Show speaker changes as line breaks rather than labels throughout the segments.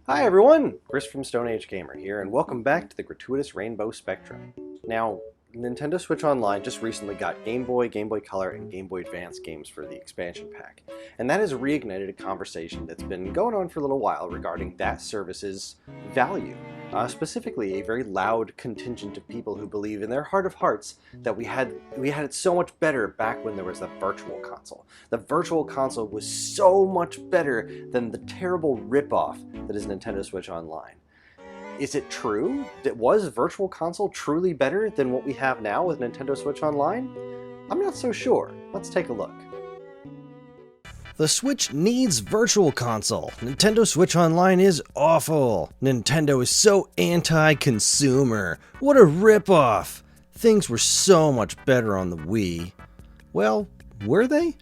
Hi everyone, Chris from Stone Age Gamer here, and welcome back to the gratuitous Rainbow Spectrum. Now, Nintendo Switch Online just recently got Game Boy, Game Boy Color, and Game Boy Advance games for the expansion pack, and that has reignited a conversation that's been going on for a little while regarding that service's value. Specifically, a very loud contingent of people who believe in their heart of hearts that we had it so much better back when there was the Virtual Console. The Virtual Console was so much better than the terrible ripoff that is Nintendo Switch Online. Is it true? Was Virtual Console truly better than what we have now with Nintendo Switch Online? I'm not so sure. Let's take a look.
The Switch needs Virtual Console. Nintendo Switch Online is awful. Nintendo is so anti-consumer. What a ripoff. Things were so much better on the Wii. Well, were they?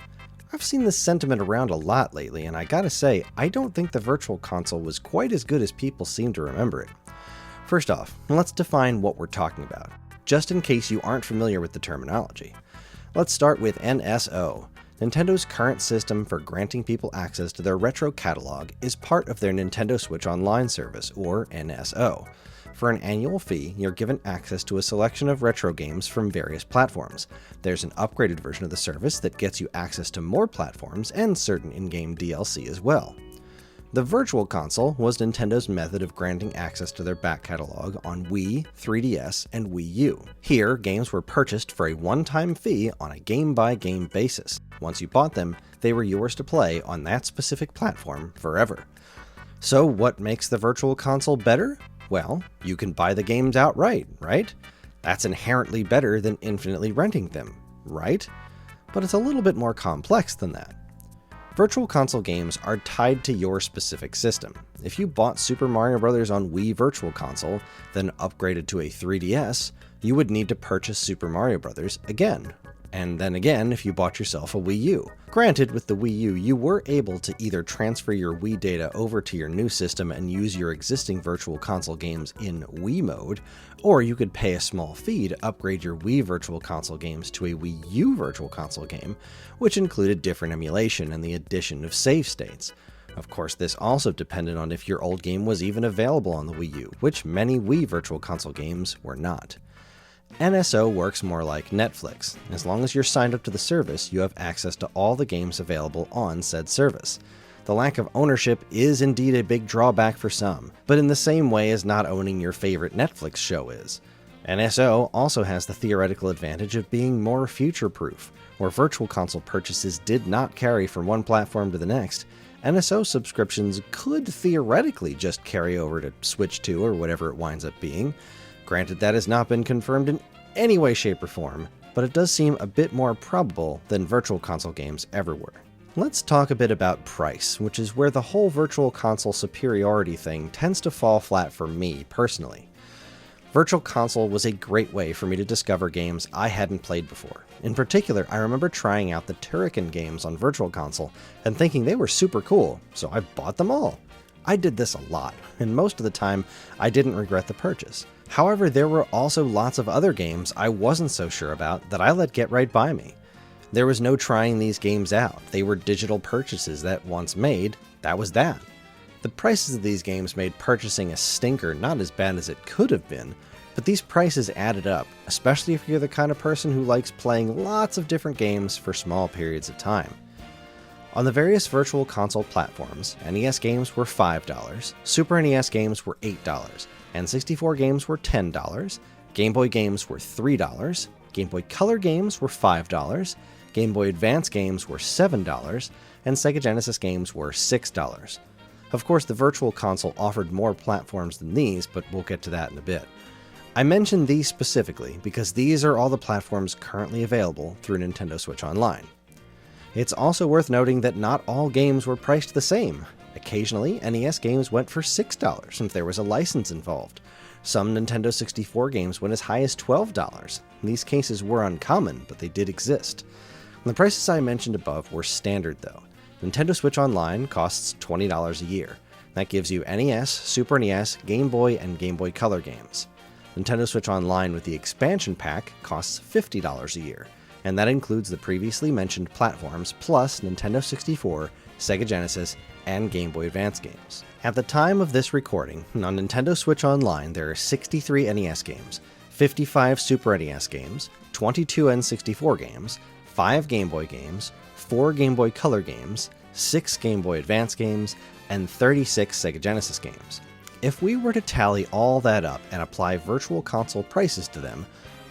I've seen this sentiment around a lot lately, and I gotta say, I don't think the Virtual Console was quite as good as people seem to remember it. First off, let's define what we're talking about, just in case you aren't familiar with the terminology. Let's start with NSO. Nintendo's current system for granting people access to their retro catalog is part of their Nintendo Switch Online service, or NSO. For an annual fee, you're given access to a selection of retro games from various platforms. There's an upgraded version of the service that gets you access to more platforms and certain in-game DLC as well. The Virtual Console was Nintendo's method of granting access to their back catalog on Wii, 3DS, and Wii U. Here, games were purchased for a one-time fee on a game-by-game basis. Once you bought them, they were yours to play on that specific platform forever. So what makes the Virtual Console better? Well, you can buy the games outright, right? That's inherently better than infinitely renting them, right? But it's a little bit more complex than that. Virtual Console games are tied to your specific system. If you bought Super Mario Bros. On Wii Virtual Console, then upgraded to a 3DS, you would need to purchase Super Mario Bros. Again. And then again if you bought yourself a Wii U. Granted, with the Wii U, you were able to either transfer your Wii data over to your new system and use your existing Virtual Console games in Wii mode, or you could pay a small fee to upgrade your Wii Virtual Console games to a Wii U Virtual Console game, which included different emulation and the addition of save states. Of course, this also depended on if your old game was even available on the Wii U, which many Wii Virtual Console games were not. NSO works more like Netflix. As long as you're signed up to the service, you have access to all the games available on said service. The lack of ownership is indeed a big drawback for some, but in the same way as not owning your favorite Netflix show is. NSO also has the theoretical advantage of being more future-proof. Where Virtual Console purchases did not carry from one platform to the next, NSO subscriptions could theoretically just carry over to Switch 2 or whatever it winds up being. Granted, that has not been confirmed in any way, shape, or form, but it does seem a bit more probable than Virtual Console games ever were. Let's talk a bit about price, which is where the whole Virtual Console superiority thing tends to fall flat for me, personally. Virtual Console was a great way for me to discover games I hadn't played before. In particular, I remember trying out the Turrican games on Virtual Console and thinking they were super cool, so I bought them all. I did this a lot, and most of the time, I didn't regret the purchase. However, there were also lots of other games I wasn't so sure about that I let get right by me. There was no trying these games out. They were digital purchases that once made, that was that. The prices of these games made purchasing a stinker not as bad as it could have been, but these prices added up, especially if you're the kind of person who likes playing lots of different games for small periods of time. On the various Virtual Console platforms, NES games were $5, Super NES games were $8, N64 games were $10, Game Boy games were $3, Game Boy Color games were $5, Game Boy Advance games were $7, and Sega Genesis games were $6. Of course, the Virtual Console offered more platforms than these, but we'll get to that in a bit. I mention these specifically because these are all the platforms currently available through Nintendo Switch Online. It's also worth noting that not all games were priced the same. Occasionally, NES games went for $6 if there was a license involved. Some Nintendo 64 games went as high as $12. These cases were uncommon, but they did exist. The prices I mentioned above were standard though. Nintendo Switch Online costs $20 a year. That gives you NES, Super NES, Game Boy, and Game Boy Color games. Nintendo Switch Online with the expansion pack costs $50 a year, and that includes the previously mentioned platforms plus Nintendo 64, Sega Genesis, and Game Boy Advance games. At the time of this recording, on Nintendo Switch Online there are 63 NES games, 55 Super NES games, 22 N64 games, 5 Game Boy games, 4 Game Boy Color games, 6 Game Boy Advance games, and 36 Sega Genesis games. If we were to tally all that up and apply Virtual Console prices to them,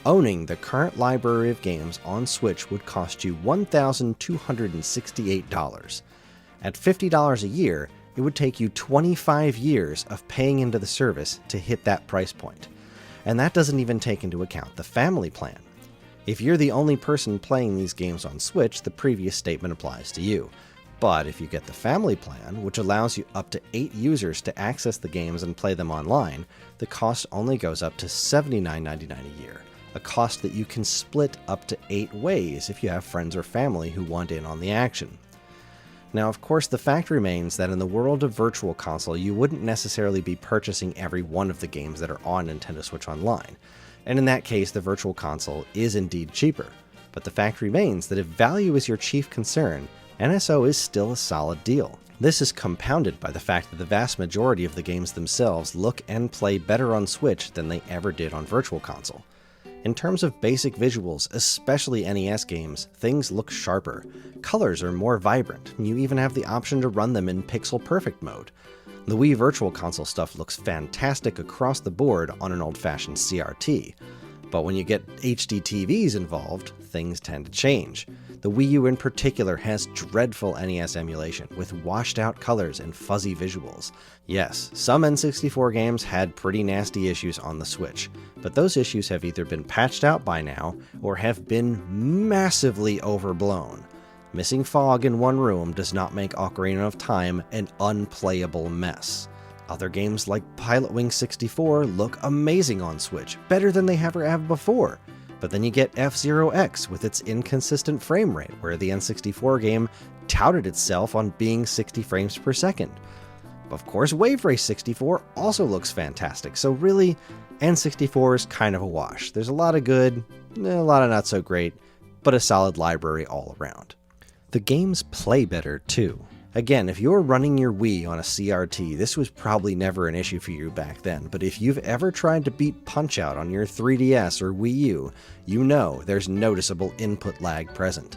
owning the current library of games on Switch would cost you $1,268. At $50 a year, it would take you 25 years of paying into the service to hit that price point. And that doesn't even take into account the family plan. If you're the only person playing these games on Switch, the previous statement applies to you. But if you get the family plan, which allows you up to 8 users to access the games and play them online, the cost only goes up to $79.99 a year, a cost that you can split up to 8 ways if you have friends or family who want in on the action. Now, of course, the fact remains that in the world of Virtual Console, you wouldn't necessarily be purchasing every one of the games that are on Nintendo Switch Online, and in that case, the Virtual Console is indeed cheaper. But the fact remains that if value is your chief concern, NSO is still a solid deal. This is compounded by the fact that the vast majority of the games themselves look and play better on Switch than they ever did on Virtual Console. In terms of basic visuals, especially NES games, things look sharper. Colors are more vibrant, and you even have the option to run them in pixel perfect mode. The Wii Virtual Console stuff looks fantastic across the board on an old-fashioned CRT. But when you get HD TVs involved, things tend to change. The Wii U in particular has dreadful NES emulation, with washed-out colors and fuzzy visuals. Yes, some N64 games had pretty nasty issues on the Switch, but those issues have either been patched out by now, or have been massively overblown. Missing fog in one room does not make Ocarina of Time an unplayable mess. Other games like Pilotwings 64 look amazing on Switch, better than they ever have before. But then you get F-Zero X with its inconsistent frame rate, where the N64 game touted itself on being 60 frames per second. Of course, Wave Race 64 also looks fantastic, so really, N64 is kind of a wash. There's a lot of good, a lot of not so great, but a solid library all around. The games play better too. Again, if you're running your Wii on a CRT, this was probably never an issue for you back then, but if you've ever tried to beat Punch-Out on your 3DS or Wii U, you know there's noticeable input lag present.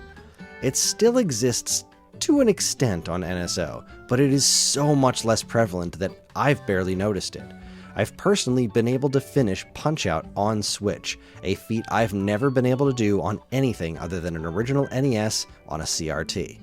It still exists to an extent on NSO, but it is so much less prevalent that I've barely noticed it. I've personally been able to finish Punch-Out on Switch, a feat I've never been able to do on anything other than an original NES on a CRT.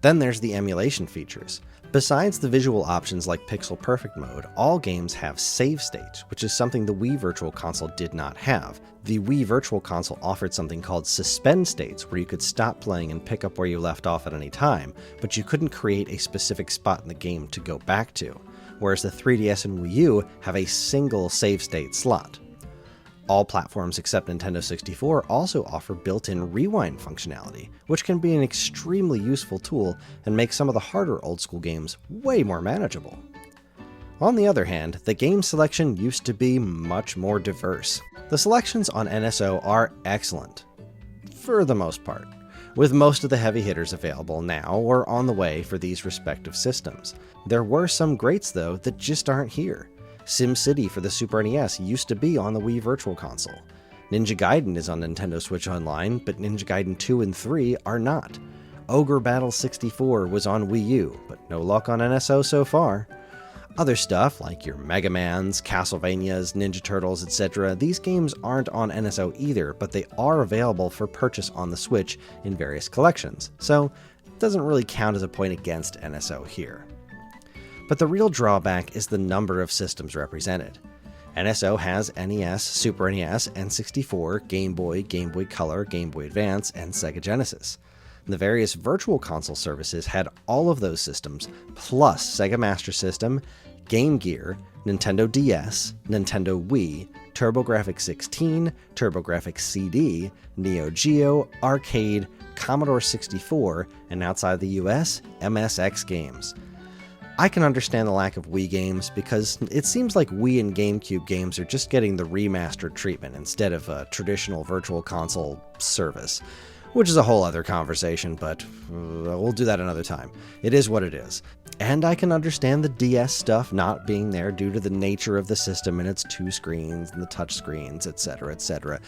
Then there's the emulation features. Besides the visual options like Pixel Perfect mode, all games have save states, which is something the Wii Virtual Console did not have. The Wii Virtual Console offered something called suspend states, where you could stop playing and pick up where you left off at any time, but you couldn't create a specific spot in the game to go back to, whereas the 3DS and Wii U have a single save state slot. All platforms except Nintendo 64 also offer built-in rewind functionality, which can be an extremely useful tool and make some of the harder old-school games way more manageable. On the other hand, the game selection used to be much more diverse. The selections on NSO are excellent, for the most part, with most of the heavy hitters available now or on the way for these respective systems. There were some greats though that just aren't here. SimCity for the Super NES used to be on the Wii Virtual Console. Ninja Gaiden is on Nintendo Switch Online, but Ninja Gaiden 2 and 3 are not. Ogre Battle 64 was on Wii U, but no luck on NSO so far. Other stuff, like your Mega Mans, Castlevanias, Ninja Turtles, etc., these games aren't on NSO either, but they are available for purchase on the Switch in various collections, so it doesn't really count as a point against NSO here. But the real drawback is the number of systems represented. NSO has NES, Super NES, N64, Game Boy, Game Boy Color, Game Boy Advance, and Sega Genesis. The various Virtual Console services had all of those systems, plus Sega Master System, Game Gear, Nintendo DS, Nintendo Wii, TurboGrafx-16, TurboGrafx-CD, Neo Geo, Arcade, Commodore 64, and outside the US, MSX games. I can understand the lack of Wii games because it seems like Wii and GameCube games are just getting the remastered treatment instead of a traditional Virtual Console service. which is a whole other conversation, but we'll do that another time. It is what it is. And I can understand the DS stuff not being there due to the nature of the system and its 2 screens and the touch screens, etc., etc.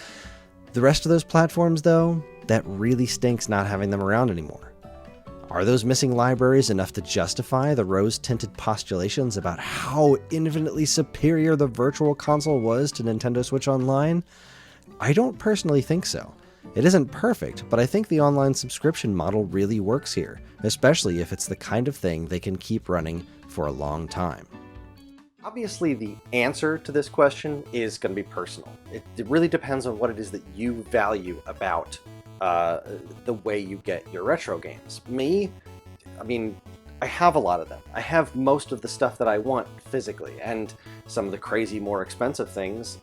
The rest of those platforms, though, that really stinks not having them around anymore. Are those missing libraries enough to justify the rose-tinted postulations about how infinitely superior the Virtual Console was to Nintendo Switch Online? I don't personally think so. It isn't perfect, but I think the online subscription model really works here, especially if it's the kind of thing they can keep running for a long time.
Obviously, the answer to this question is going to be personal. It really depends on what it is that you value about the way you get your retro games. Me, I mean, I have a lot of them. I have most of the stuff that I want physically, and some of the crazy, more expensive things,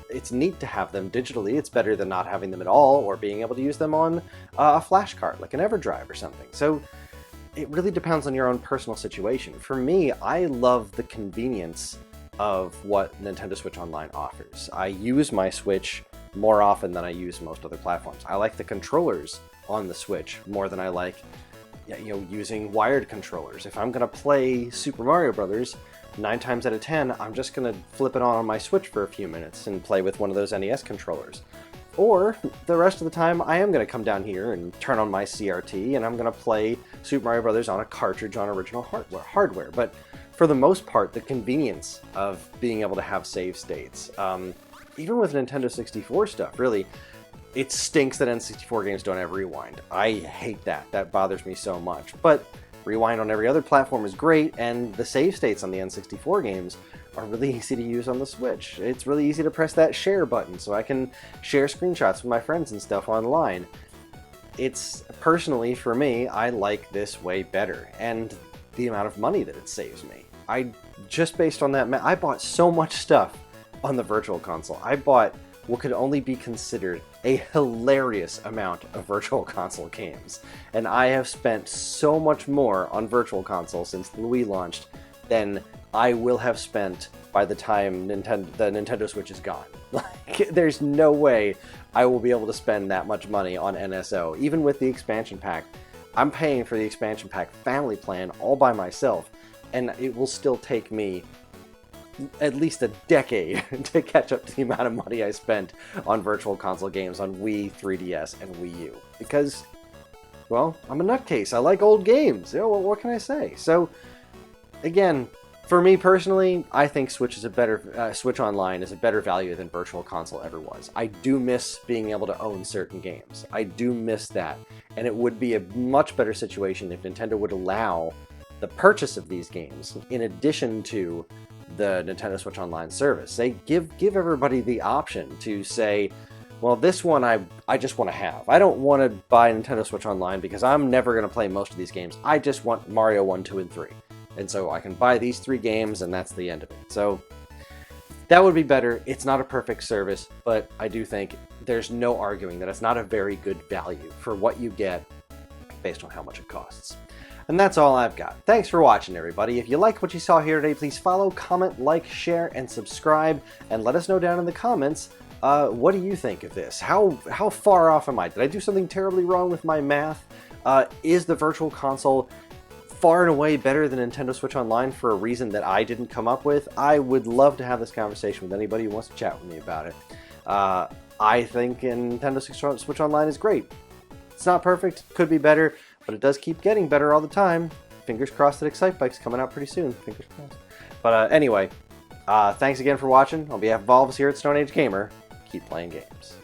it's neat to have them digitally. It's better than not having them at all, or being able to use them on a flash card, like an EverDrive or something. So it really depends on your own personal situation. For me, I love the convenience of what Nintendo Switch Online offers. I use my Switch more often than I use most other platforms. I like the controllers on the Switch more than I like, using wired controllers. If I'm gonna play Super Mario Brothers, 9 times out of 10, I'm just gonna flip it on my Switch for a few minutes and play with one of those NES controllers. Or the rest of the time, I am gonna come down here and turn on my CRT, and I'm gonna play Super Mario Brothers on a cartridge on original hardware. But for the most part, the convenience of being able to have save states, even with Nintendo 64 stuff, really, it stinks that N64 games don't have rewind. I hate that. That bothers me so much. But rewind on every other platform is great, and the save states on the N64 games are really easy to use on the Switch. It's really easy to press that share button so I can share screenshots with my friends and stuff online. It's, personally, for me, I like this way better, and the amount of money that it saves me. Just based on that, I bought so much stuff on the Virtual Console. I bought what could only be considered a hilarious amount of Virtual Console games. And I have spent so much more on Virtual Console since the Wii launched than I will have spent by the time the Nintendo Switch is gone. Like, there's no way I will be able to spend that much money on NSO. Even with the expansion pack, I'm paying for the expansion pack family plan all by myself, and it will still take me at least a decade to catch up to the amount of money I spent on Virtual Console games on Wii, 3DS, and Wii U. Because, well, I'm a nutcase. I like old games. What can I say? So, again, for me personally, I think Switch Online is a better value than Virtual Console ever was. I do miss being able to own certain games. I do miss that. And it would be a much better situation if Nintendo would allow the purchase of these games in addition to the Nintendo Switch Online service. They give everybody the option to say, well, this one I just want to have. I don't want to buy Nintendo Switch Online because I'm never going to play most of these games. I just want Mario 1, 2, and 3. And so I can buy these 3 games and that's the end of it. So that would be better. It's not a perfect service, but I do think there's no arguing that it's not a very good value for what you get based on how much it costs. And that's all I've got. Thanks for watching, everybody. If you like what you saw here today, please follow, comment, like, share, and subscribe, and let us know down in the comments, what do you think of this? How far off am I? Did I do something terribly wrong with my math? Is the Virtual Console far and away better than Nintendo Switch Online for a reason that I didn't come up with? I would love to have this conversation with anybody who wants to chat with me about it. I think Nintendo Switch Online is great. It's not perfect, could be better, but it does keep getting better all the time. Fingers crossed that Excitebike's coming out pretty soon. Fingers crossed. But anyway, thanks again for watching. On behalf of all of us here at Stone Age Gamer, keep playing games.